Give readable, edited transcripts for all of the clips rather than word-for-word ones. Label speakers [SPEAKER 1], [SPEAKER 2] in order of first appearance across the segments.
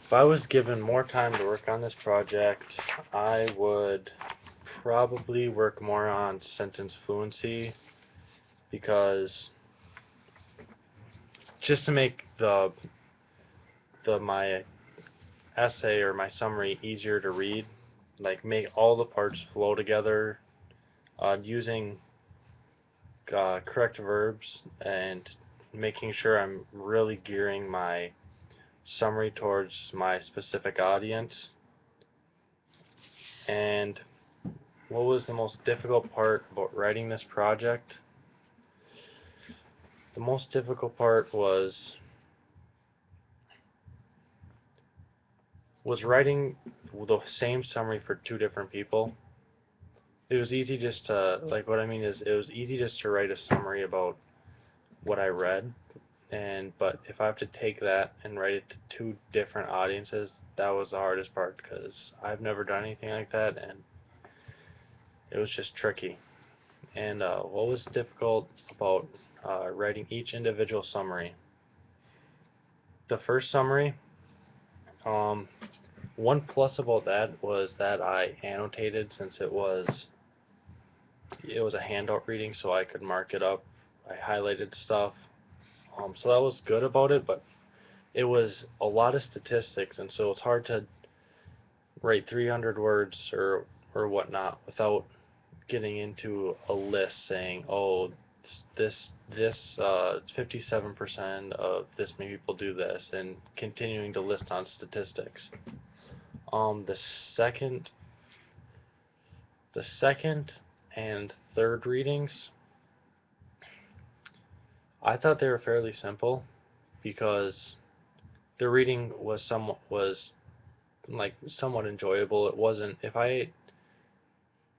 [SPEAKER 1] If I was given more time to work on this project, I would probably work more on sentence fluency because just to make the my essay or my summary easier to read, like make all the parts flow together, using correct verbs and making sure I'm really gearing my summary towards my specific audience. And what was the most difficult part about writing this project? The most difficult part was writing the same summary for two different people. It was easy just to, like, what I mean is it was easy just to write a summary about what I read, but if I have to take that and write it to two different audiences, that was the hardest part because I've never done anything like that, and it was just tricky. And what was difficult about writing each individual summary? The first summary, um, one plus about that was that I annotated since it was a handout reading, so I could mark it up. I highlighted stuff, so that was good about it, but it was a lot of statistics, and so it's hard to write 300 words or whatnot without getting into a list saying, oh, this 57% of this many people do this, and continuing to list on statistics. The second, the second and third readings, I thought they were fairly simple because the reading was like somewhat enjoyable. It wasn't if I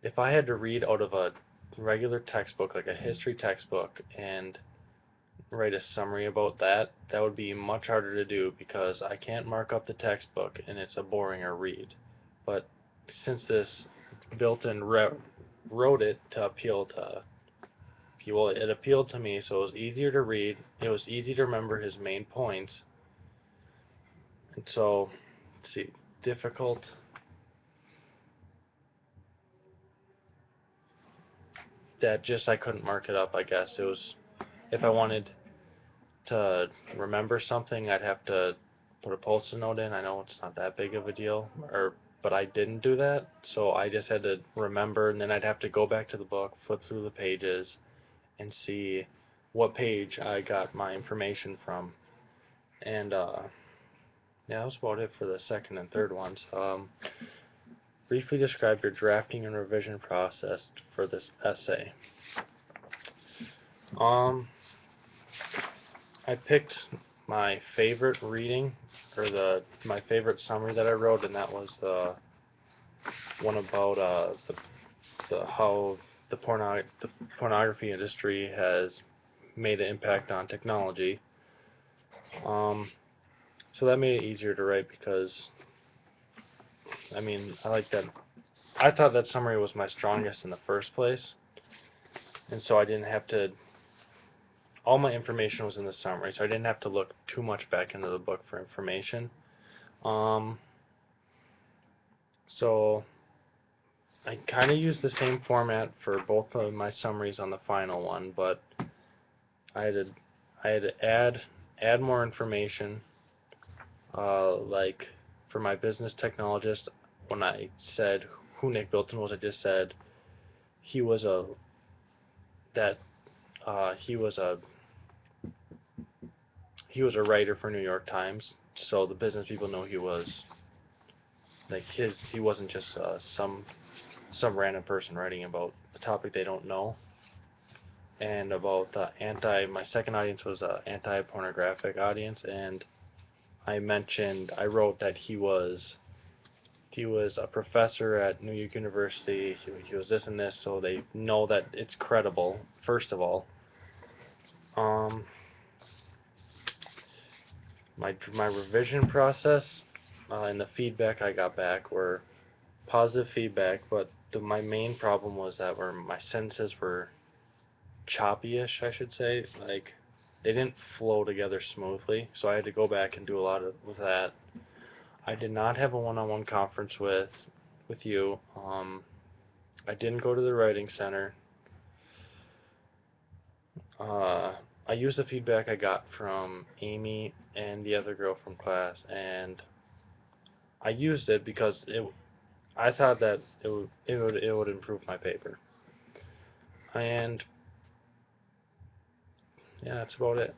[SPEAKER 1] had to read out of a regular textbook, like a history textbook, and write a summary about that, that would be much harder to do because I can't mark up the textbook and it's a boringer read. But since this built-in wrote it to appeal to people, it appealed to me, so it was easier to read. It was easy to remember his main points. And so, let's see, difficult. That just I couldn't mark it up, I guess. It was if I wanted to remember something, I'd have to put a post-it note in. I know it's not that big of a deal, but I didn't do that, so I just had to remember, and then I'd have to go back to the book, flip through the pages, and see what page I got my information from. And yeah, that was about it for the second and third ones. Briefly describe your drafting and revision process for this essay. Um, I picked my favorite reading, or my favorite summary that I wrote, and that was the one about how the pornography industry has made an impact on technology. Um, so that made it easier to write because I mean I like that. I thought that summary was my strongest in the first place, and so I didn't have to. All my information was in the summary, so I didn't have to look too much back into the book for information. Um, so I kind of used the same format for both of my summaries on the final one, but I had to add more information. Like for my business technologist, when I said who Nick Bilton was, I just said he was a that he was a writer for New York Times, so the business people know he was like he wasn't just some random person writing about a topic they don't know. And about my second audience was a anti-pornographic audience, and I wrote that he was a professor at New York University. He was this and this, so they know that it's credible. First of all, um, my revision process and the feedback I got back were positive feedback, but my main problem was that my sentences were choppy-ish, I should say. Like they didn't flow together smoothly, so I had to go back and do a lot of that. I did not have a one-on-one conference with you. I didn't go to the writing center. I used the feedback I got from Amy and the other girl from class, and I used it because I thought that it would improve my paper. And yeah, that's about it.